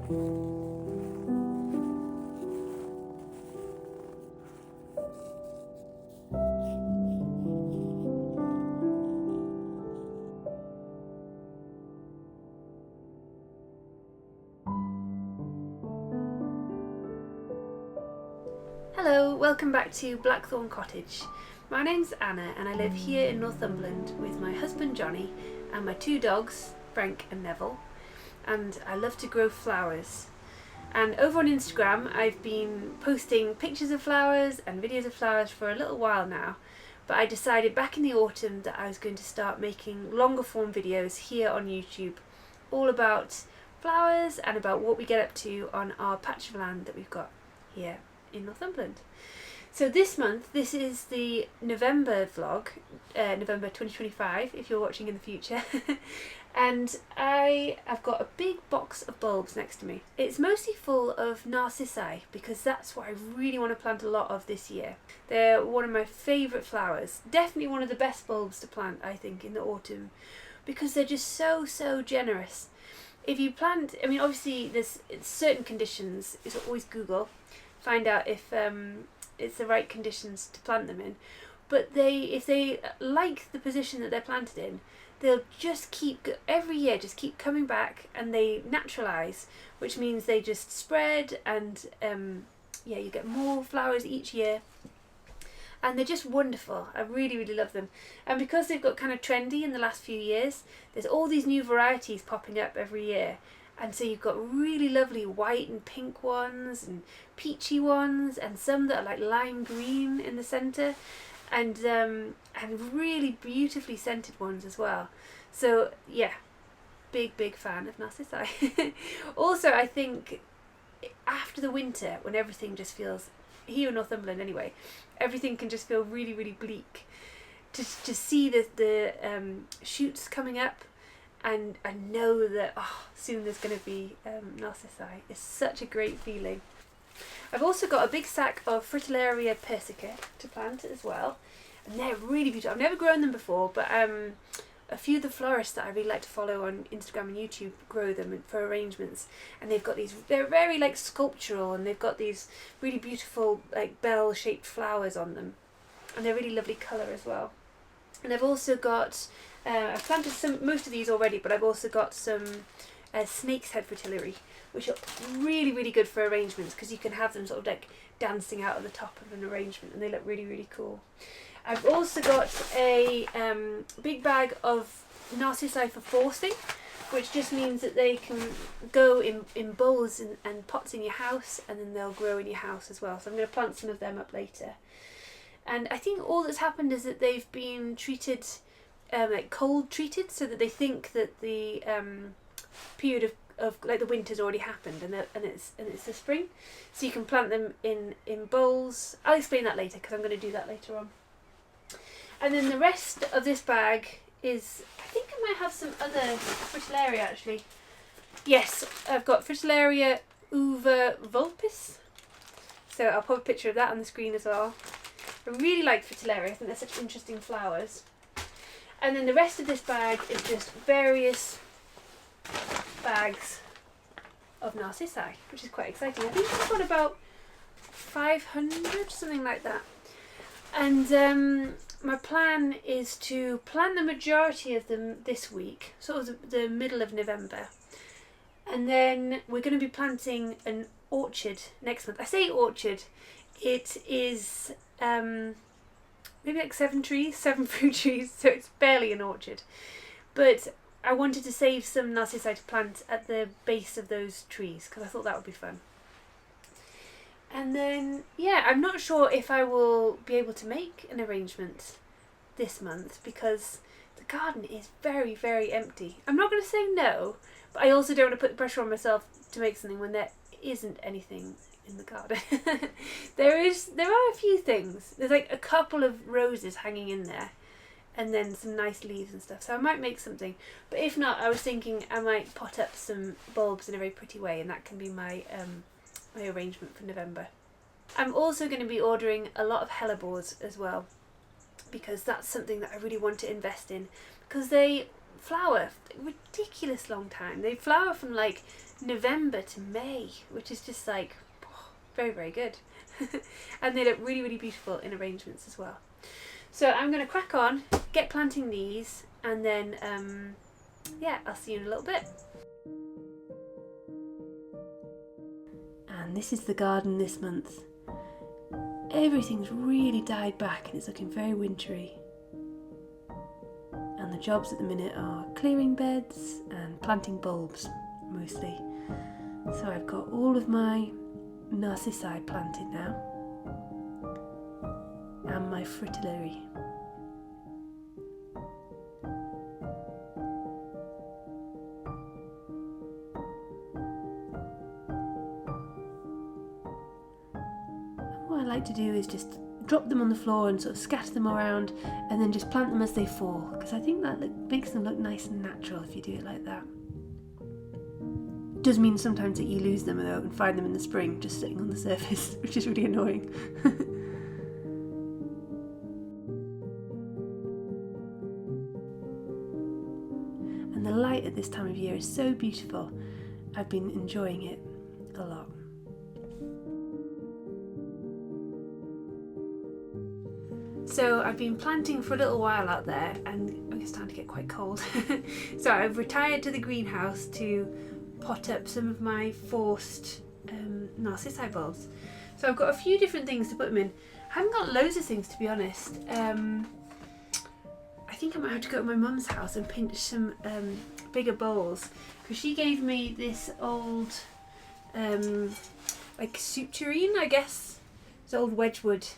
Hello, welcome back to Blackthorn Cottage. My name's Anna and I live here in Northumberland with my husband Johnny and my two dogs, Frank and Neville, and I love to grow flowers. And over on Instagram I've been posting pictures of flowers and videos of flowers for a little while now, but I decided back in the autumn that I was going to start making longer form videos here on YouTube, all about flowers and about what we get up to on our patch of land that we've got here in Northumberland. So this month, this is the November vlog, November 2025 if you're watching in the future, and I have got a big box of bulbs next to me. It's mostly full of Narcissi because that's what I really want to plant a lot of this year. They're one of my favourite flowers, definitely one of the best bulbs to plant I think in the autumn because they're just so generous. If you plant, I mean obviously there's certain conditions, it's always Google, find out if it's the right conditions to plant them in, but if they like the position that they're planted in, they'll just keep every year just keep coming back, and they naturalize, which means they just spread, and yeah, you get more flowers each year, and they're just wonderful. I really love them. And because they've got kind of trendy in the last few years, there's all these new varieties popping up every year. And so you've got really lovely white and pink ones and peachy ones, and some that are like lime green in the centre, and really beautifully scented ones as well. So yeah, big fan of Narcissi. Also, I think after the winter, when everything just feels, here in Northumberland anyway, everything can just feel really bleak, to see the shoots coming up, and I know that soon there's going to be Narcissi. It's such a great feeling. I've also got a big sack of Fritillaria persica to plant as well, and they're really beautiful. I've never grown them before, but a few of the florists that I really like to follow on Instagram and YouTube grow them for arrangements, and they've got these, they're very like sculptural, and they've got these really beautiful like bell-shaped flowers on them, and they're really lovely colour as well. And I've also got I've planted most of these already, but I've also got some snake's head fritillary, which are really good for arrangements because you can have them sort of like dancing out of the top of an arrangement, and they look really cool. I've also got a big bag of Narcissi for forcing, which just means that they can go in bowls and pots in your house, and then they'll grow in your house as well. So I'm going to plant some of them up later. And I think all that's happened is that they've been treated, like cold treated, so that they think that the period of like the winter's already happened, and it's the spring. So you can plant them in bowls. I'll explain that later because I'm going to do that later on. And then the rest of this bag is, I think I might have some other Fritillaria actually. Yes, I've got Fritillaria uva vulpis. So I'll put a picture of that on the screen as well. I really like Fritillaria, I think they're such interesting flowers. And then the rest of this bag is just various bags of Narcissi, which is quite exciting. I think I've got about 500, something like that. And my plan is to plant the majority of them this week, sort of the middle of November. And then we're going to be planting an orchard next month. I say orchard, it is maybe like 7 fruit trees, so it's barely an orchard. But I wanted to save some Narcissi to plant at the base of those trees because I thought that would be fun. And then, yeah, I'm not sure if I will be able to make an arrangement this month because the garden is very empty. I'm not going to say no, but I also don't want to put the pressure on myself to make something when there isn't anything in the garden. There are a few things. There's like a couple of roses hanging in there, and then some nice leaves and stuff, so I might make something. But if not, I was thinking I might pot up some bulbs in a very pretty way, and that can be my my arrangement for November. I'm also going to be ordering a lot of hellebores as well, because that's something that I really want to invest in, because they flower a ridiculous long time. They flower from like November to May, which is just like very, very good. And they look really, really beautiful in arrangements as well. So I'm going to crack on, get planting these, and then yeah, I'll see you in a little bit. And this is the garden this month. Everything's really died back and it's looking very wintry. And the jobs at the minute are clearing beds and planting bulbs, mostly. So I've got all of my Narcissi planted now. And my fritillary. What I like to do is just drop them on the floor and sort of scatter them around and then just plant them as they fall, because I think that makes them look nice and natural if you do it like that. It does mean sometimes that you lose them though and find them in the spring just sitting on the surface, which is really annoying. And the light at this time of year is so beautiful. I've been enjoying it a lot. So I've been planting for a little while out there and it's starting to get quite cold. So I've retired to the greenhouse to pot up some of my forced Narcissi bulbs. So I've got a few different things to put them in. I haven't got loads of things, to be honest. I think I might have to go to my mum's house and pinch some bigger bowls, because she gave me this old like soup tureen, I guess. It's old Wedgwood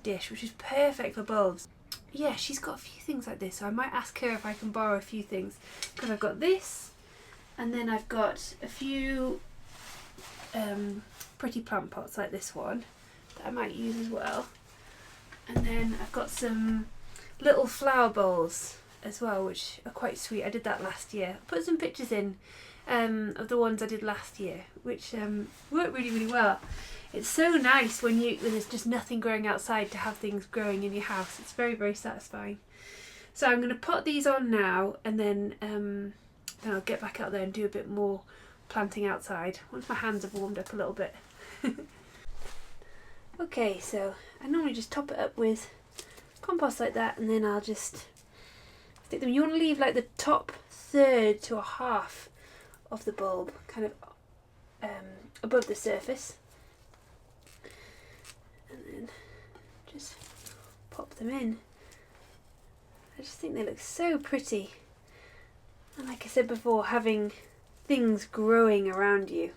dish, which is perfect for bulbs. Yeah, she's got a few things like this, so I might ask her if I can borrow a few things, because I've got this, and then I've got a few pretty plant pots like this one that I might use as well, and then I've got some little flower bowls as well, which are quite sweet. I did that last year. I put some pictures in of the ones I did last year, which worked really, really well. It's so nice when there's just nothing growing outside to have things growing in your house. It's very, very satisfying. So I'm going to put these on now, and then I'll get back out there and do a bit more planting outside once my hands have warmed up a little bit. Okay, so I normally just top it up with compost like that, and then I'll just stick them. You want to leave like the top third to a half of the bulb kind of above the surface. And then just pop them in. I just think they look so pretty. And like I said before, having things growing around you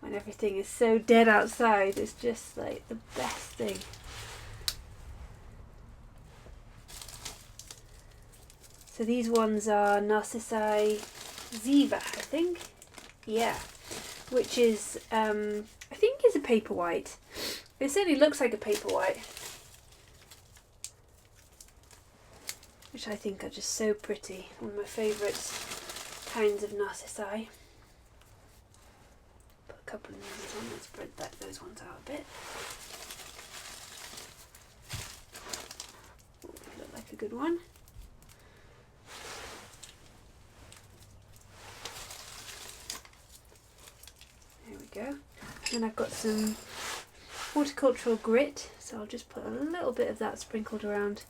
when everything is so dead outside is just like the best thing. So these ones are Narcissi Ziva, I think. Yeah, which is, I think is a paper white. It certainly looks like a paper white, which I think are just so pretty. One of my favourite kinds of Narcissi. Put a couple of these on, let's spread those ones out a bit. Ooh, they look like a good one. There we go. And then I've got some horticultural grit, so I'll just put a little bit of that sprinkled around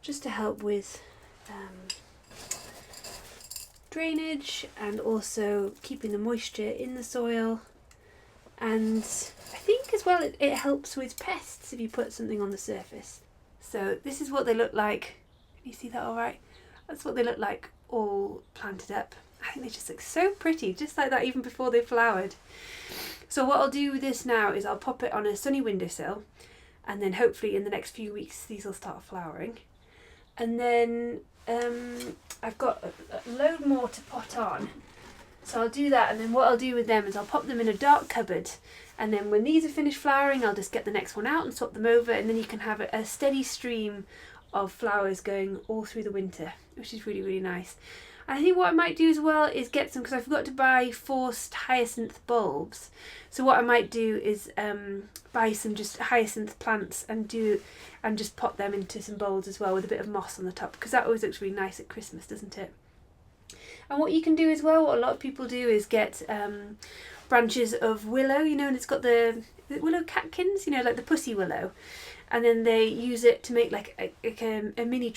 just to help with drainage and also keeping the moisture in the soil. And I think as well it helps with pests if you put something on the surface. So this is what they look like. Can you see that all right? That's what they look like all planted up. I think they just look so pretty, just like that, even before they flowered. So what I'll do with this now is I'll pop it on a sunny windowsill, and then hopefully in the next few weeks these will start flowering. And then I've got a load more to pot on, so I'll do that. And then what I'll do with them is I'll pop them in a dark cupboard, and then when these are finished flowering I'll just get the next one out and swap them over, and then you can have a steady stream of flowers going all through the winter, which is really, really nice. I think what I might do as well is get some, because I forgot to buy forced hyacinth bulbs. So what I might do is buy some just hyacinth plants and just pot them into some bowls as well with a bit of moss on the top, because that always looks really nice at Christmas, doesn't it? And what you can do as well, what a lot of people do, is get branches of willow, you know, and it's got the willow catkins, you know, like the pussy willow, and then they use it to make like a mini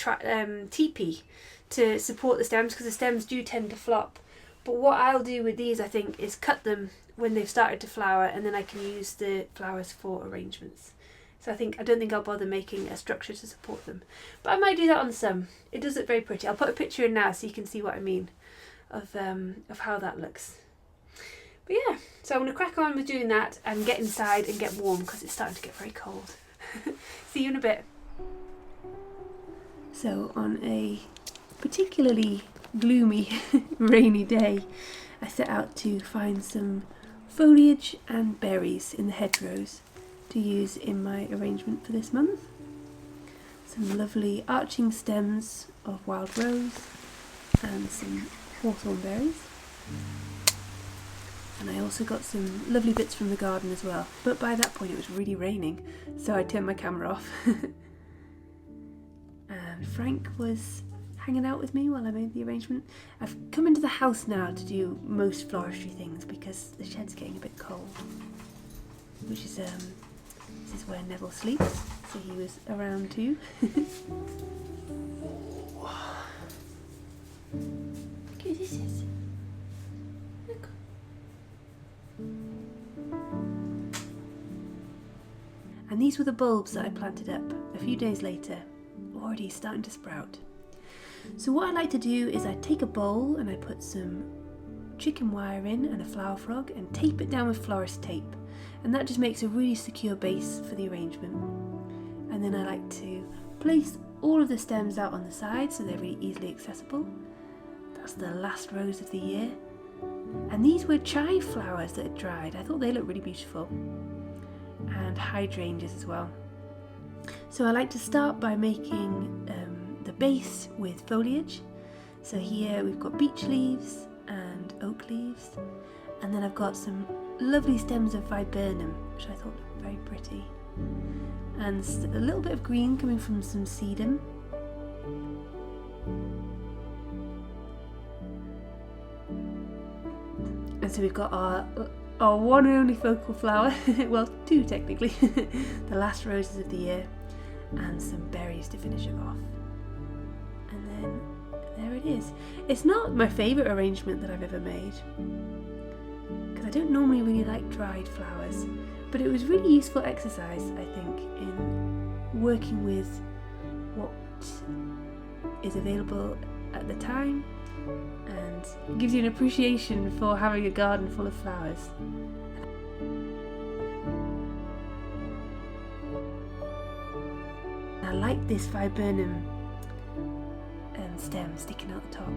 teepee to support the stems, because the stems do tend to flop. But what I'll do with these, I think, is cut them when they've started to flower, and then I can use the flowers for arrangements. So I don't think I'll bother making a structure to support them. But I might do that on some. It does look very pretty. I'll put a picture in now so you can see what I mean of how that looks. But yeah, so I'm going to crack on with doing that and get inside and get warm, because it's starting to get very cold. See you in a bit. So on a particularly gloomy, rainy day, I set out to find some foliage and berries in the hedgerows to use in my arrangement for this month. Some lovely arching stems of wild rose and some hawthorn berries. And I also got some lovely bits from the garden as well. But by that point it was really raining, so I turned my camera off. And Frank was hanging out with me while I made the arrangement. I've come into the house now to do most floristry things because the shed's getting a bit cold. Which is, this is where Neville sleeps, so he was around too. Look who this is. Look. And these were the bulbs that I planted up a few days later, already starting to sprout. So what I like to do is I take a bowl and I put some chicken wire in and a flower frog and tape it down with florist tape, and that just makes a really secure base for the arrangement. And then I like to place all of the stems out on the side so they're really easily accessible. That's the last rose of the year. And these were chive flowers that had dried. I thought they looked really beautiful. And hydrangeas as well. So I like to start by making the base with foliage. So here we've got beech leaves and oak leaves, and then I've got some lovely stems of viburnum, which I thought looked very pretty, and a little bit of green coming from some sedum. And so we've got our one and only focal flower, well, two technically, the last roses of the year, and some berries to finish it off. And then there it is. It's not my favourite arrangement that I've ever made, because I don't normally really like dried flowers, but it was really useful exercise, I think, in working with what is available at the time, and it gives you an appreciation for having a garden full of flowers. I like this viburnum stem sticking out the top.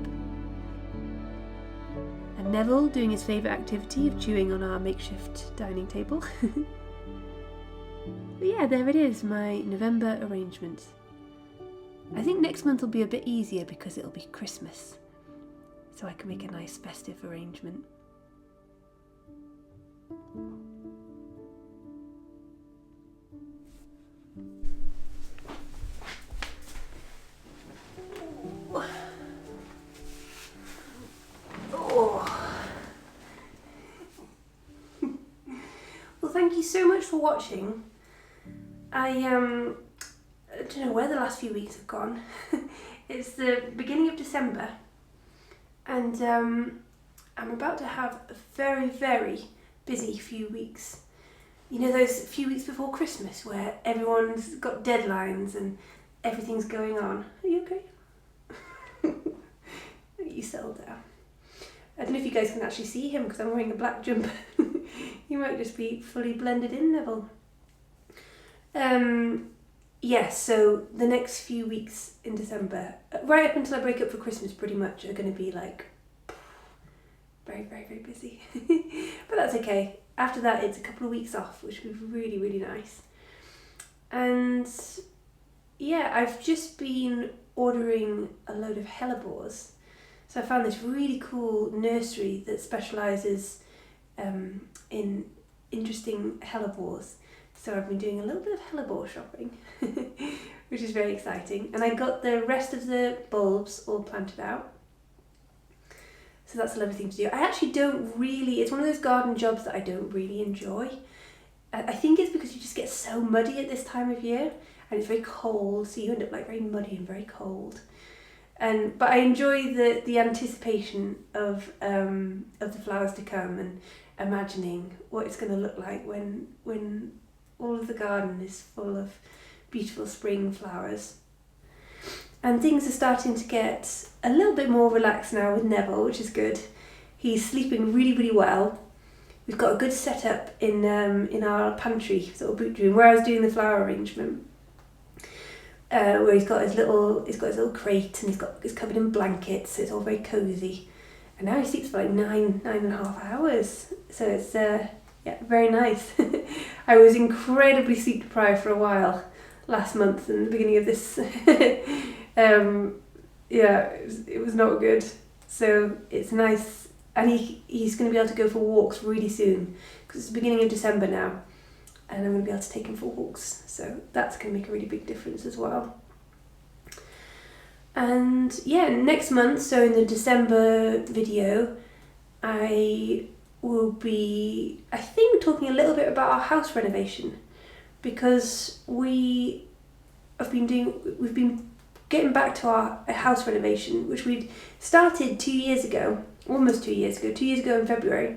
And Neville doing his favourite activity of chewing on our makeshift dining table. But yeah, there it is, my November arrangement. I think next month will be a bit easier because it'll be Christmas, so I can make a nice festive arrangement. Thank you so much for watching. I don't know where the last few weeks have gone. It's the beginning of December, and I'm about to have a very, very busy few weeks. You know, those few weeks before Christmas where everyone's got deadlines and everything's going on. Are you okay? You settled down. I don't know if you guys can actually see him because I'm wearing a black jumper. You might just be fully blended in, Neville. Yes, so the next few weeks in December, right up until I break up for Christmas pretty much, are going to be like very, very, very busy. But that's okay. After that it's a couple of weeks off, which will be really, really nice. And yeah, I've just been ordering a load of hellebores. So I found this really cool nursery that specialises in interesting hellebores. So I've been doing a little bit of hellebore shopping, which is very exciting. And I got the rest of the bulbs all planted out. So that's a lovely thing to do. I actually don't really, it's one of those garden jobs that I don't really enjoy. I think it's because you just get so muddy at this time of year, and it's very cold, so you end up like very muddy and very cold. But I enjoy the anticipation of the flowers to come, and imagining what it's going to look like when all of the garden is full of beautiful spring flowers. And things are starting to get a little bit more relaxed now with Neville, which is good. He's sleeping really, really well. We've got a good setup in our pantry, sort of boot room, where I was doing the flower arrangement. Where he's got his little crate, and he's covered in blankets, so it's all very cosy. And now he sleeps for like 9.5 hours. So it's very nice. I was incredibly sleep deprived for a while last month and the beginning of this. It was not good. So it's nice, and he's going to be able to go for walks really soon, because it's the beginning of December now, and I'm going to be able to take him for walks. So that's going to make a really big difference as well. And yeah, next month, so in the December video, I will be, I think, talking a little bit about our house renovation, because we've been getting back to our house renovation, which we'd started 2 years ago, almost 2 years ago, 2 years ago in February.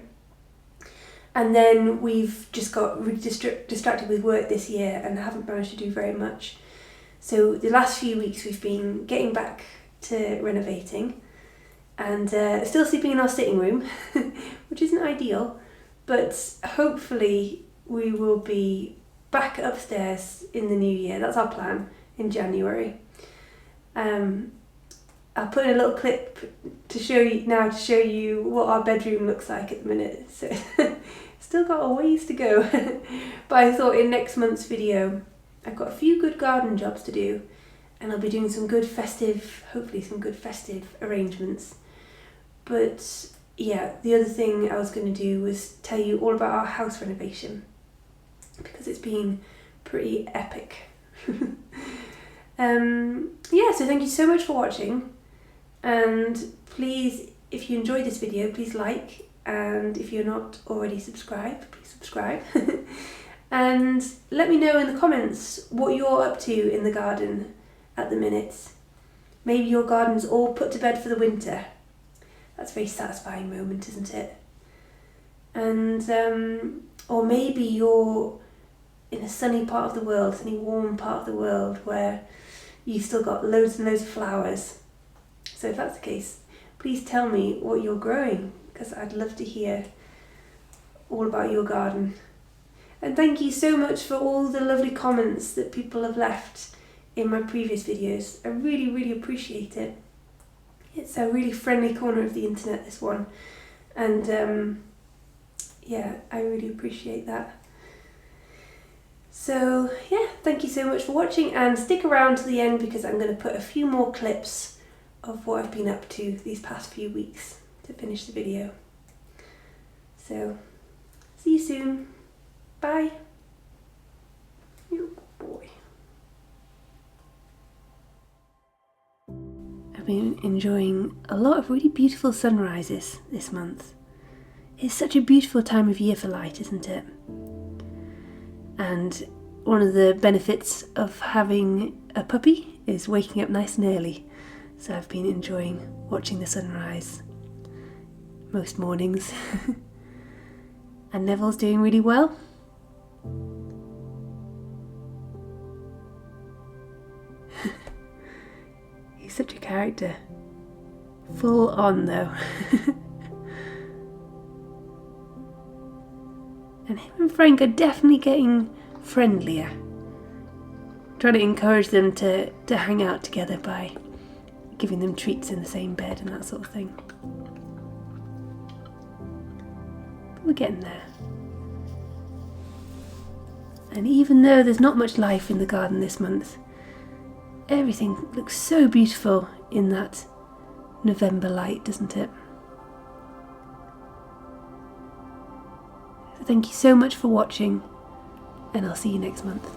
And then we've just got really distracted with work this year and haven't managed to do very much. So the last few weeks we've been getting back to renovating, and still sleeping in our sitting room, which isn't ideal, but hopefully we will be back upstairs in the new year. That's our plan, in January. I'll put in a little clip to show you what our bedroom looks like at the minute. So still got a ways to go. But I thought in next month's video, I've got a few good garden jobs to do, and I'll be doing hopefully some good festive arrangements. But yeah, the other thing I was going to do was tell you all about our house renovation, because it's been pretty epic. So thank you so much for watching, and please, if you enjoyed this video, please like, and if you're not already subscribed, please subscribe. And let me know in the comments what you're up to in the garden at the minute. Maybe your garden's all put to bed for the winter. That's a very satisfying moment, isn't it? And or maybe you're in a sunny part of the world, sunny warm part of the world, where you've still got loads and loads of flowers. So if that's the case, please tell me what you're growing, because I'd love to hear all about your garden. And thank you so much for all the lovely comments that people have left in my previous videos. I really, really appreciate it. It's a really friendly corner of the internet, this one. And I really appreciate that. So yeah, thank you so much for watching, and stick around to the end, because I'm going to put a few more clips of what I've been up to these past few weeks to finish the video. So see you soon. Bye. You boy. I've been enjoying a lot of really beautiful sunrises this month. It's such a beautiful time of year for light, isn't it? And one of the benefits of having a puppy is waking up nice and early. So I've been enjoying watching the sunrise most mornings. And Neville's doing really well. He's such a character. Full on though. And him and Frank are definitely getting friendlier. Trying to encourage them to hang out together by giving them treats in the same bed and that sort of thing. But we're getting there. And even though there's not much life in the garden this month, everything looks so beautiful in that November light, doesn't it? So thank you so much for watching, and I'll see you next month.